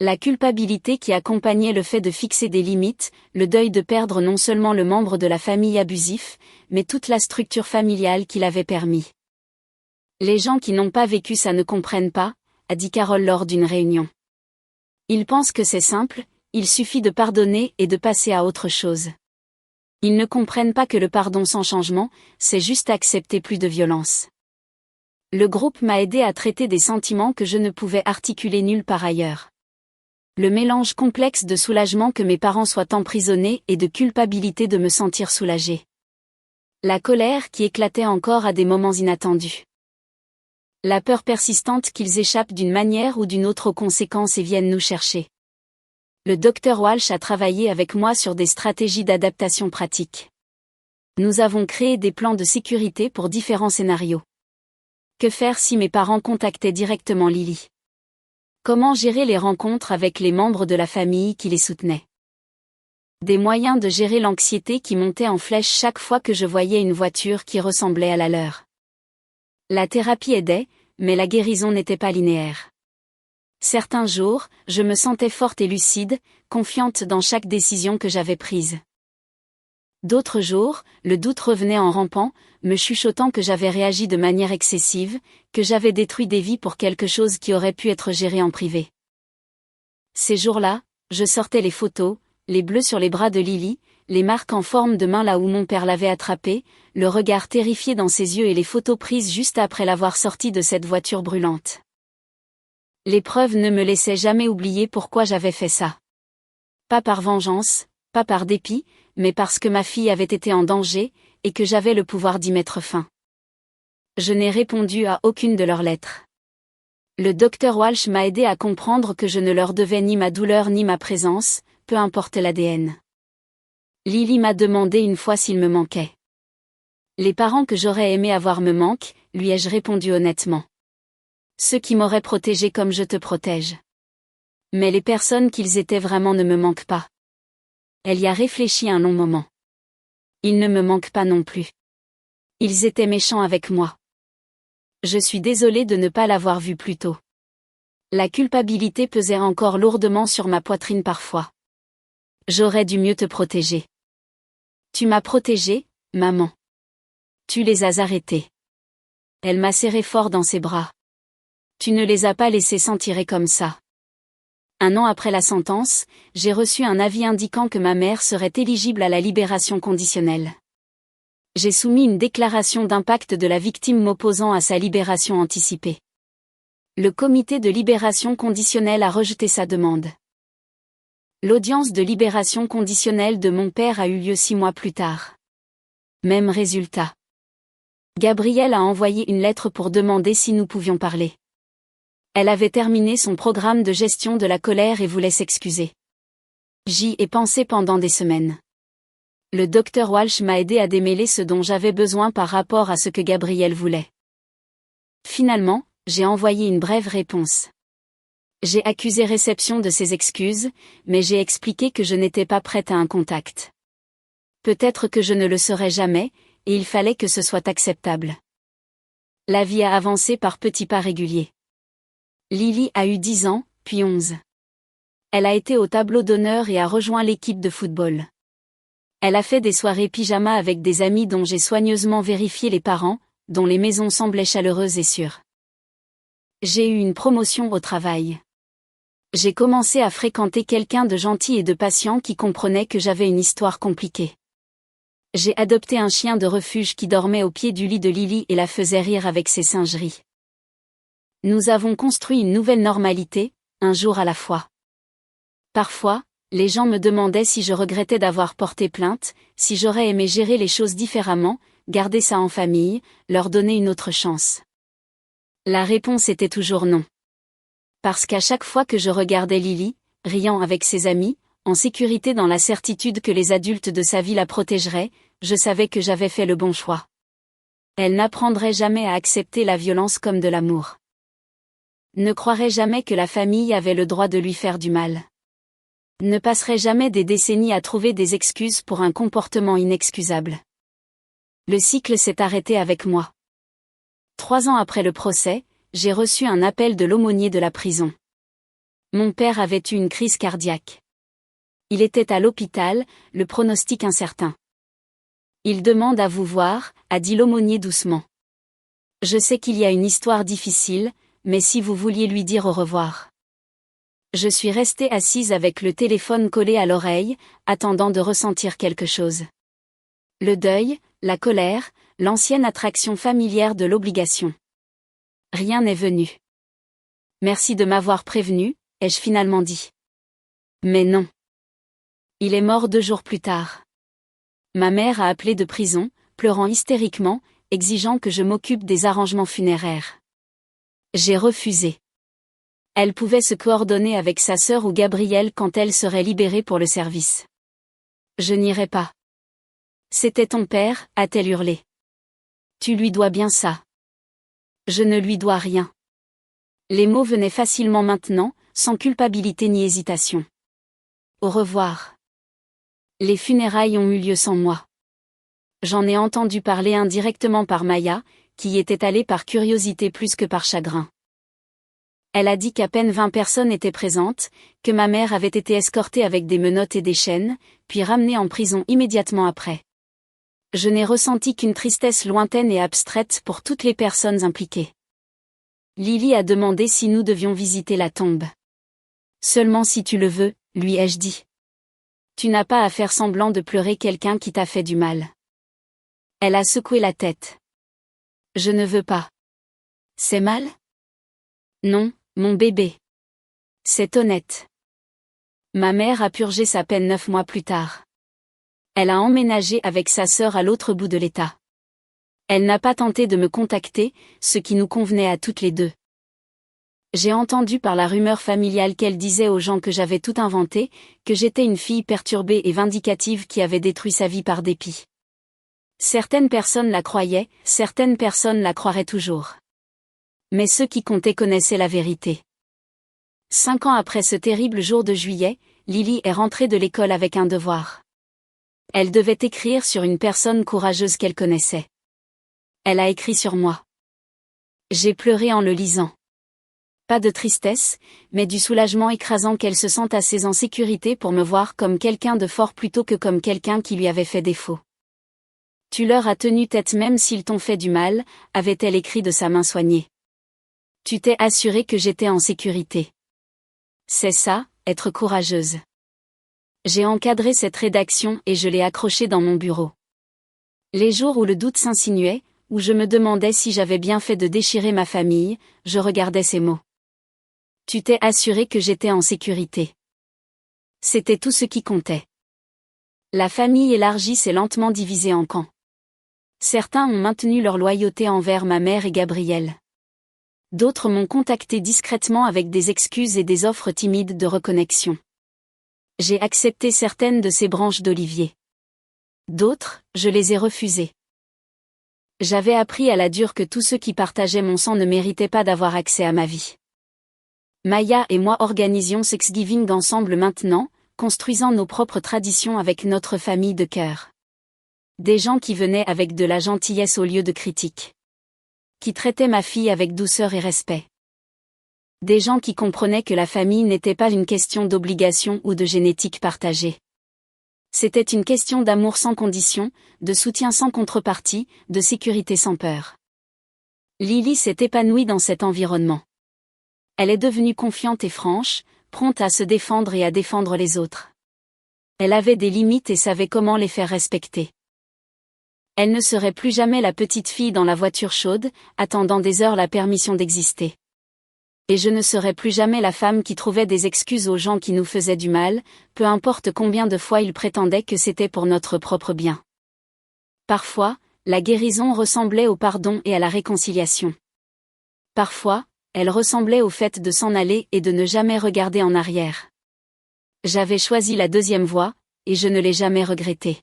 La culpabilité qui accompagnait le fait de fixer des limites, le deuil de perdre non seulement le membre de la famille abusif, mais toute la structure familiale qui l'avait permis. Les gens qui n'ont pas vécu ça ne comprennent pas, a dit Carole lors d'une réunion. Ils pensent que c'est simple, il suffit de pardonner et de passer à autre chose. Ils ne comprennent pas que le pardon sans changement, c'est juste accepter plus de violence. Le groupe m'a aidé à traiter des sentiments que je ne pouvais articuler nulle part ailleurs. Le mélange complexe de soulagement que mes parents soient emprisonnés et de culpabilité de me sentir soulagée. La colère qui éclatait encore à des moments inattendus. La peur persistante qu'ils échappent d'une manière ou d'une autre aux conséquences et viennent nous chercher. Le docteur Walsh a travaillé avec moi sur des stratégies d'adaptation pratiques. Nous avons créé des plans de sécurité pour différents scénarios. Que faire si mes parents contactaient directement Lily? Comment gérer les rencontres avec les membres de la famille qui les soutenaient? Des moyens de gérer l'anxiété qui montait en flèche chaque fois que je voyais une voiture qui ressemblait à la leur. La thérapie aidait, mais la guérison n'était pas linéaire. Certains jours, je me sentais forte et lucide, confiante dans chaque décision que j'avais prise. D'autres jours, le doute revenait en rampant, me chuchotant que j'avais réagi de manière excessive, que j'avais détruit des vies pour quelque chose qui aurait pu être géré en privé. Ces jours-là, je sortais les photos, les bleus sur les bras de Lily, les marques en forme de main là où mon père l'avait attrapée, le regard terrifié dans ses yeux et les photos prises juste après l'avoir sortie de cette voiture brûlante. L'épreuve ne me laissait jamais oublier pourquoi j'avais fait ça. Pas par vengeance, pas par dépit, mais parce que ma fille avait été en danger, et que j'avais le pouvoir d'y mettre fin. Je n'ai répondu à aucune de leurs lettres. Le docteur Walsh m'a aidé à comprendre que je ne leur devais ni ma douleur ni ma présence, peu importe l'ADN. Lily m'a demandé une fois s'il me manquait. Les parents que j'aurais aimé avoir me manquent, lui ai-je répondu honnêtement. Ceux qui m'auraient protégé comme je te protège. Mais les personnes qu'ils étaient vraiment ne me manquent pas. Elle y a réfléchi un long moment. Ils ne me manquent pas non plus. Ils étaient méchants avec moi. Je suis désolée de ne pas l'avoir vu plus tôt. La culpabilité pesait encore lourdement sur ma poitrine parfois. J'aurais dû mieux te protéger. Tu m'as protégée, maman. Tu les as arrêtés. Elle m'a serré fort dans ses bras. Tu ne les as pas laissés s'en tirer comme ça. Un an après la sentence, j'ai reçu un avis indiquant que ma mère serait éligible à la libération conditionnelle. J'ai soumis une déclaration d'impact de la victime m'opposant à sa libération anticipée. Le comité de libération conditionnelle a rejeté sa demande. L'audience de libération conditionnelle de mon père a eu lieu 6 mois plus tard. Même résultat. Gabrielle a envoyé une lettre pour demander si nous pouvions parler. Elle avait terminé son programme de gestion de la colère et voulait s'excuser. J'y ai pensé pendant des semaines. Le docteur Walsh m'a aidé à démêler ce dont j'avais besoin par rapport à ce que Gabrielle voulait. Finalement, j'ai envoyé une brève réponse. J'ai accusé réception de ses excuses, mais j'ai expliqué que je n'étais pas prête à un contact. Peut-être que je ne le serais jamais, et il fallait que ce soit acceptable. La vie a avancé par petits pas réguliers. Lily a eu 10 ans, puis 11. Elle a été au tableau d'honneur et a rejoint l'équipe de football. Elle a fait des soirées pyjama avec des amis dont j'ai soigneusement vérifié les parents, dont les maisons semblaient chaleureuses et sûres. J'ai eu une promotion au travail. J'ai commencé à fréquenter quelqu'un de gentil et de patient qui comprenait que j'avais une histoire compliquée. J'ai adopté un chien de refuge qui dormait au pied du lit de Lily et la faisait rire avec ses singeries. Nous avons construit une nouvelle normalité, un jour à la fois. Parfois, les gens me demandaient si je regrettais d'avoir porté plainte, si j'aurais aimé gérer les choses différemment, garder ça en famille, leur donner une autre chance. La réponse était toujours non. Parce qu'à chaque fois que je regardais Lily, riant avec ses amis, en sécurité dans la certitude que les adultes de sa vie la protégeraient, je savais que j'avais fait le bon choix. Elle n'apprendrait jamais à accepter la violence comme de l'amour. Ne croirait jamais que la famille avait le droit de lui faire du mal. Ne passerait jamais des décennies à trouver des excuses pour un comportement inexcusable. Le cycle s'est arrêté avec moi. 3 ans après le procès, j'ai reçu un appel de l'aumônier de la prison. Mon père avait eu une crise cardiaque. Il était à l'hôpital, le pronostic incertain. Il demande à vous voir, a dit l'aumônier doucement. Je sais qu'il y a une histoire difficile, mais si vous vouliez lui dire au revoir. Je suis restée assise avec le téléphone collé à l'oreille, attendant de ressentir quelque chose. Le deuil, la colère, l'ancienne attraction familière de l'obligation. Rien n'est venu. Merci de m'avoir prévenu, ai-je finalement dit. Mais non. Il est mort 2 jours plus tard. Ma mère a appelé de prison, pleurant hystériquement, exigeant que je m'occupe des arrangements funéraires. J'ai refusé. Elle pouvait se coordonner avec sa sœur ou Gabrielle quand elle serait libérée pour le service. Je n'irai pas. C'était ton père, a-t-elle hurlé. Tu lui dois bien ça. Je ne lui dois rien. Les mots venaient facilement maintenant, sans culpabilité ni hésitation. Au revoir. Les funérailles ont eu lieu sans moi. J'en ai entendu parler indirectement par Maya, qui y était allée par curiosité plus que par chagrin. Elle a dit qu'à peine 20 personnes étaient présentes, que ma mère avait été escortée avec des menottes et des chaînes, puis ramenée en prison immédiatement après. Je n'ai ressenti qu'une tristesse lointaine et abstraite pour toutes les personnes impliquées. Lily a demandé si nous devions visiter la tombe. Seulement si tu le veux, lui ai-je dit. Tu n'as pas à faire semblant de pleurer quelqu'un qui t'a fait du mal. Elle a secoué la tête. Je ne veux pas. C'est mal? Non, mon bébé. C'est honnête. Ma mère a purgé sa peine 9 mois plus tard. Elle a emménagé avec sa sœur à l'autre bout de l'État. Elle n'a pas tenté de me contacter, ce qui nous convenait à toutes les deux. J'ai entendu par la rumeur familiale qu'elle disait aux gens que j'avais tout inventé, que j'étais une fille perturbée et vindicative qui avait détruit sa vie par dépit. Certaines personnes la croyaient, certaines personnes la croiraient toujours. Mais ceux qui comptaient connaissaient la vérité. 5 ans après ce terrible jour de juillet, Lily est rentrée de l'école avec un devoir. Elle devait écrire sur une personne courageuse qu'elle connaissait. Elle a écrit sur moi. J'ai pleuré en le lisant. Pas de tristesse, mais du soulagement écrasant qu'elle se sente assez en sécurité pour me voir comme quelqu'un de fort plutôt que comme quelqu'un qui lui avait fait défaut. Tu leur as tenu tête même s'ils t'ont fait du mal, avait-elle écrit de sa main soignée. Tu t'es assuré que j'étais en sécurité. C'est ça, être courageuse. J'ai encadré cette rédaction et je l'ai accrochée dans mon bureau. Les jours où le doute s'insinuait, où je me demandais si j'avais bien fait de déchirer ma famille, je regardais ces mots. Tu t'es assuré que j'étais en sécurité. C'était tout ce qui comptait. La famille élargie s'est lentement divisée en camps. Certains ont maintenu leur loyauté envers ma mère et Gabriel. D'autres m'ont contacté discrètement avec des excuses et des offres timides de reconnexion. J'ai accepté certaines de ces branches d'olivier. D'autres, je les ai refusées. J'avais appris à la dure que tous ceux qui partageaient mon sang ne méritaient pas d'avoir accès à ma vie. Maya et moi organisions Thanksgiving ensemble maintenant, construisant nos propres traditions avec notre famille de cœur. Des gens qui venaient avec de la gentillesse au lieu de critiques. Qui traitaient ma fille avec douceur et respect. Des gens qui comprenaient que la famille n'était pas une question d'obligation ou de génétique partagée. C'était une question d'amour sans condition, de soutien sans contrepartie, de sécurité sans peur. Lily s'est épanouie dans cet environnement. Elle est devenue confiante et franche, prompte à se défendre et à défendre les autres. Elle avait des limites et savait comment les faire respecter. Elle ne serait plus jamais la petite fille dans la voiture chaude, attendant des heures la permission d'exister. Et je ne serai plus jamais la femme qui trouvait des excuses aux gens qui nous faisaient du mal, peu importe combien de fois ils prétendaient que c'était pour notre propre bien. Parfois, la guérison ressemblait au pardon et à la réconciliation. Parfois, elle ressemblait au fait de s'en aller et de ne jamais regarder en arrière. J'avais choisi la deuxième voie, et je ne l'ai jamais regretté.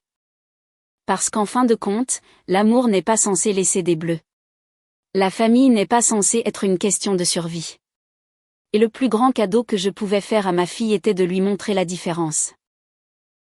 Parce qu'en fin de compte, l'amour n'est pas censé laisser des bleus. La famille n'est pas censée être une question de survie. Et le plus grand cadeau que je pouvais faire à ma fille était de lui montrer la différence.